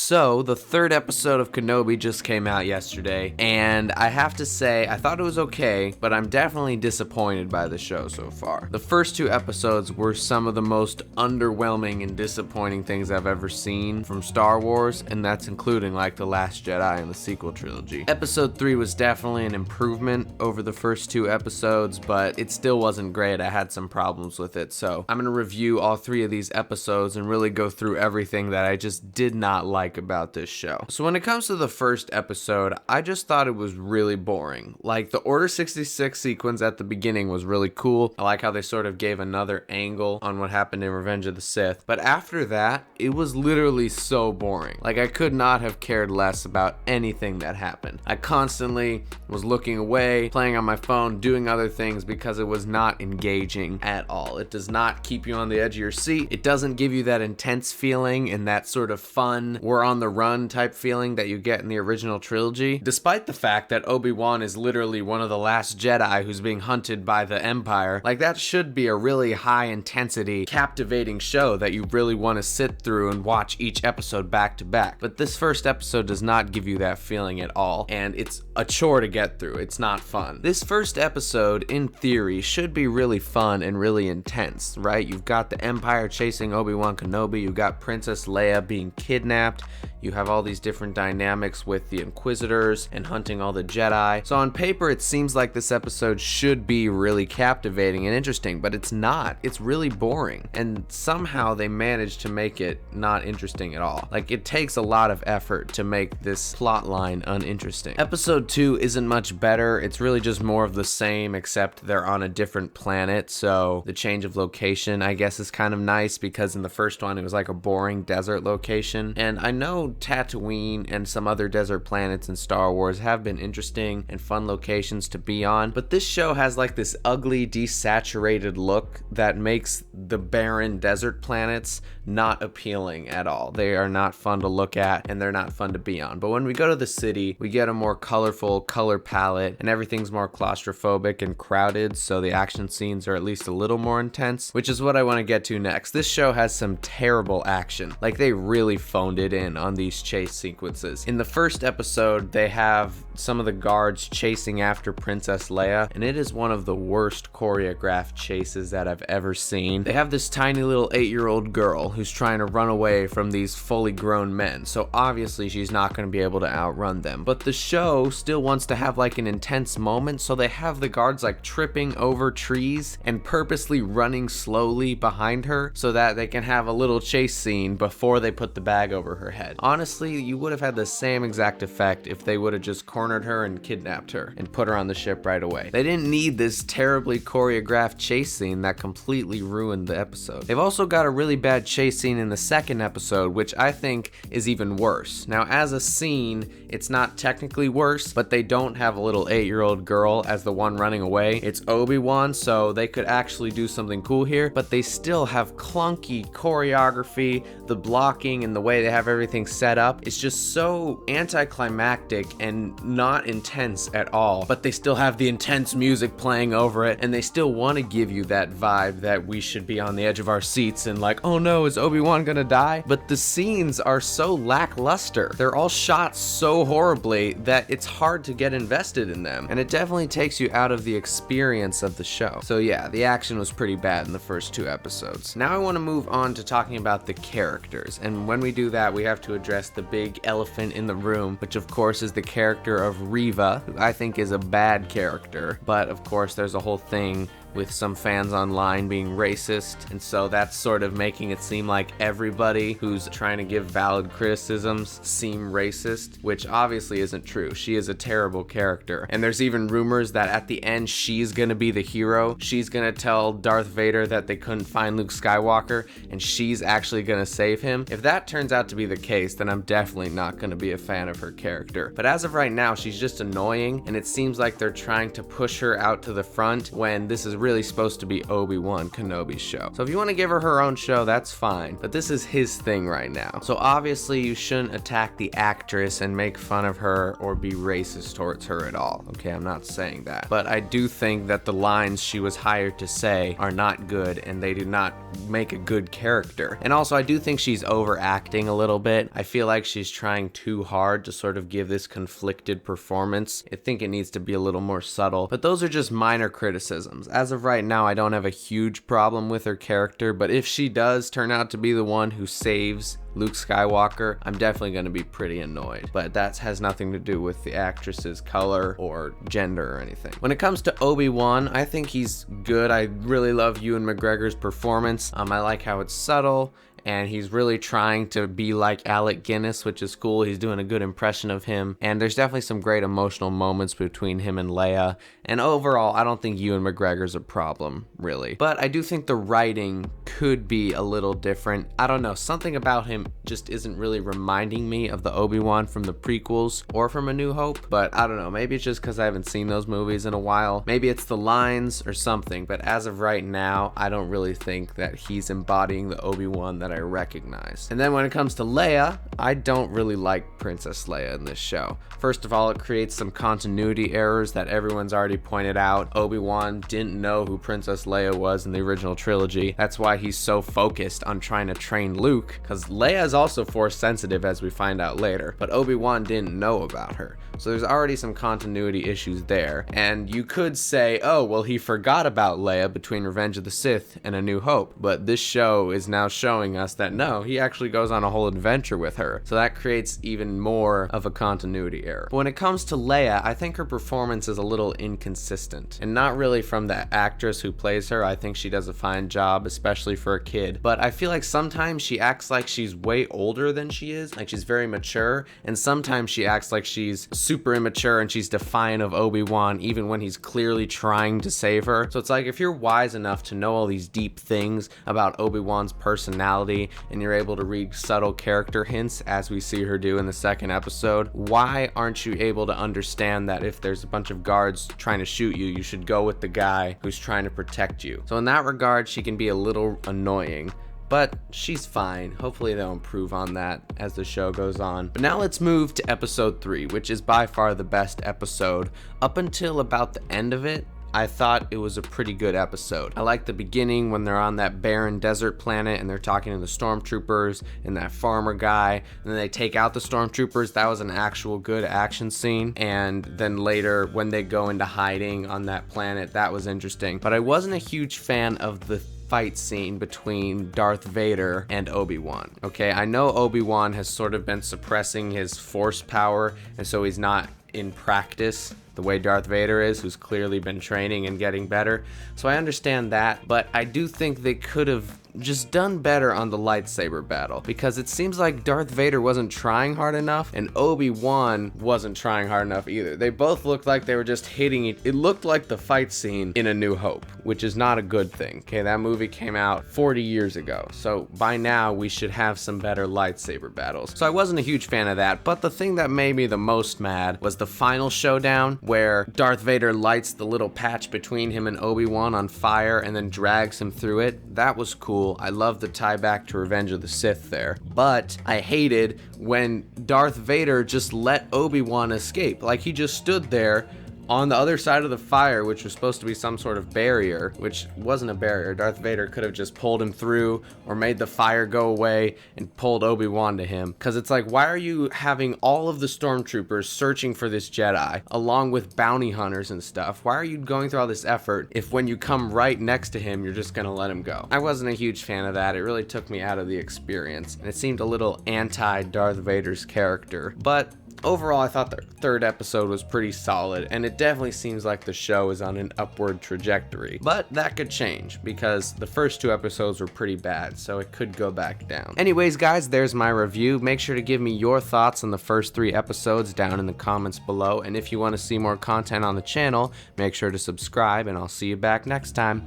So, the third episode of Kenobi just came out yesterday, and I have to say, I thought it was okay, but I'm definitely disappointed by the show so far. The first two episodes were some of the most underwhelming and disappointing things I've ever seen from Star Wars, and that's including like The Last Jedi and the sequel trilogy. Episode 3 was definitely an improvement over the first two episodes, but it still wasn't great. I had some problems with it, so I'm going to review all three of these episodes and really go through everything that I just did not like about this show. So when it comes to the first episode, I just thought it was really boring. Like, the Order 66 sequence at the beginning was really cool. I like how they sort of gave another angle on what happened in Revenge of the Sith. But after that, it was literally so boring. Like, I could not have cared less about anything that happened. I constantly was looking away, playing on my phone, doing other things because it was not engaging at all. It does not keep you on the edge of your seat. It doesn't give you that intense feeling and that sort of fun, we're on the run type feeling that you get in the original trilogy. Despite the fact that Obi Wan is literally one of the last Jedi who's being hunted by the Empire, like, that should be a really high intensity, captivating show that you really want to sit through and watch each episode back to back. But this first episode does not give you that feeling at all, and it's a chore to get through. It's not fun. This first episode, in theory, should be really fun and really intense, right? You've got the Empire chasing Obi Wan Kenobi, you've got Princess Leia being kidnapped, you have all these different dynamics with the Inquisitors and hunting all the Jedi. So on paper, it seems like this episode should be really captivating and interesting, but it's not. It's really boring. And somehow they managed to make it not interesting at all. Like, it takes a lot of effort to make this plot line uninteresting. Episode 2 isn't much better. It's really just more of the same, except they're on a different planet. So the change of location, I guess, is kind of nice, because in the first one, it was like a boring desert location. And I know Tatooine and some other desert planets in Star Wars have been interesting and fun locations to be on, but this show has like this ugly, desaturated look that makes the barren desert planets not appealing at all. They are not fun to look at, and they're not fun to be on. But when we go to the city, we get a more colorful color palette, and everything's more claustrophobic and crowded, so the action scenes are at least a little more intense, which is what I want to get to next. This show has some terrible action. Like, they really phoned it in on these chase sequences. In the first episode, they have some of the guards chasing after Princess Leia, and it is one of the worst choreographed chases that I've ever seen. They have this tiny little 8-year-old girl who's trying to run away from these fully grown men, so obviously she's not going to be able to outrun them. But the show still wants to have like an intense moment, so they have the guards like tripping over trees and purposely running slowly behind her so that they can have a little chase scene before they put the bag over her head. Honestly, you would have had the same exact effect if they would have just cornered her and kidnapped her and put her on the ship right away. They didn't need this terribly choreographed chase scene that completely ruined the episode. They've also got a really bad chase scene in the second episode, which I think is even worse. Now, as a scene, it's not technically worse, but they don't have a little 8-year-old girl as the one running away. It's Obi-Wan, so they could actually do something cool here, but they still have clunky choreography. The blocking and the way they have everything set up is just so anticlimactic and not intense at all, but they still have the intense music playing over it, and they still want to give you that vibe that we should be on the edge of our seats and like, oh no, is Obi-Wan gonna die? But the scenes are so lackluster. They're all shot so horribly that it's hard to get invested in them, and it definitely takes you out of the experience of the show. So yeah, the action was pretty bad in the first two episodes. Now I want to move on to talking about the characters, and when we do that, we have to address the big elephant in the room, which of course is the character of Reva, who I think is a bad character, but of course there's a whole thing with some fans online being racist, and so that's sort of making it seem like everybody who's trying to give valid criticisms seem racist, which obviously isn't true. She is a terrible character, and there's even rumors that at the end she's gonna be the hero. She's gonna tell Darth Vader that they couldn't find Luke Skywalker, and she's actually gonna save him. If that turns out to be the case, then I'm definitely not gonna be a fan of her character. But as of right now, she's just annoying, and it seems like they're trying to push her out to the front when this is really really supposed to be Obi Wan Kenobi's show. So if you want to give her her own show, that's fine, but this is his thing right now. So obviously you shouldn't attack the actress and make fun of her or be racist towards her at all. Okay, I'm not saying that, but I do think that the lines she was hired to say are not good, and they do not make a good character. And also, I do think she's overacting a little bit. I feel like she's trying too hard to sort of give this conflicted performance. I think it needs to be a little more subtle, but those are just minor criticisms. As of right now, I don't have a huge problem with her character, but if she does turn out to be the one who saves Luke Skywalker, I'm definitely going to be pretty annoyed. But that has nothing to do with the actress's color or gender or anything. When it comes to Obi-Wan, I think he's good. I really love Ewan McGregor's performance. I like how it's subtle, and he's really trying to be like Alec Guinness, which is cool. He's doing a good impression of him, and there's definitely some great emotional moments between him and Leia. And overall, I don't think Ewan McGregor's a problem, really. But I do think the writing could be a little different. I don't know, something about him just isn't really reminding me of the Obi-Wan from the prequels or from A New Hope. But I don't know, maybe it's just because I haven't seen those movies in a while. Maybe it's the lines or something, but as of right now, I don't really think that he's embodying the Obi-Wan that I recognize. And then when it comes to Leia, I don't really like Princess Leia in this show. First of all, it creates some continuity errors that everyone's already pointed out. Obi-Wan didn't know who Princess Leia was in the original trilogy. That's why he's so focused on trying to train Luke, because Leia is also force sensitive, as we find out later, but Obi-Wan didn't know about her. So there's already some continuity issues there. And you could say, oh, well, he forgot about Leia between Revenge of the Sith and A New Hope. But this show is now showing us that no, he actually goes on a whole adventure with her. So that creates even more of a continuity error. But when it comes to Leia, I think her performance is a little inconsistent. And not really from the actress who plays her. I think she does a fine job, especially for a kid. But I feel like sometimes she acts like she's way older than she is. Like she's very mature. And sometimes she acts like she's super immature and she's defiant of Obi-Wan even when he's clearly trying to save her. So it's like, if you're wise enough to know all these deep things about Obi-Wan's personality and you're able to read subtle character hints as we see her do in the second episode, why aren't you able to understand that if there's a bunch of guards trying to shoot you, you should go with the guy who's trying to protect you? So in that regard, she can be a little annoying, but she's fine. Hopefully they'll improve on that as the show goes on. But now let's move to episode 3, which is by far the best episode. Up until about the end of it, I thought it was a pretty good episode. I like the beginning when they're on that barren desert planet and they're talking to the stormtroopers and that farmer guy, and then they take out the stormtroopers. That was an actual good action scene. And then later when they go into hiding on that planet, that was interesting. But I wasn't a huge fan of the fight scene between Darth Vader and Obi-Wan. Okay, I know Obi-Wan has sort of been suppressing his force power, and so he's not in practice the way Darth Vader is, who's clearly been training and getting better. So I understand that, but I do think they could have just done better on the lightsaber battle, because it seems like Darth Vader wasn't trying hard enough and Obi-Wan wasn't trying hard enough either. They both looked like they were just hitting it. It looked like the fight scene in A New Hope, which is not a good thing. Okay, that movie came out 40 years ago, so by now we should have some better lightsaber battles. So I wasn't a huge fan of that, but the thing that made me the most mad was the final showdown where Darth Vader lights the little patch between him and Obi-Wan on fire and then drags him through it. That was cool. I love the tie back to Revenge of the Sith there. But I hated when Darth Vader just let Obi-Wan escape. Like, he just stood there on the other side of the fire, which was supposed to be some sort of barrier, which wasn't a barrier. Darth Vader could have just pulled him through or made the fire go away and pulled Obi-Wan to him. Because it's like, why are you having all of the stormtroopers searching for this Jedi along with bounty hunters and stuff? Why are you going through all this effort if when you come right next to him, you're just gonna let him go? I wasn't a huge fan of that. It really took me out of the experience, and it seemed a little anti-Darth Vader's character. But overall, I thought the third episode was pretty solid, and it definitely seems like the show is on an upward trajectory. But that could change, because the first 2 episodes were pretty bad, so it could go back down. Anyways, guys, there's my review. Make sure to give me your thoughts on the first 3 episodes down in the comments below, and if you want to see more content on the channel, make sure to subscribe, and I'll see you back next time.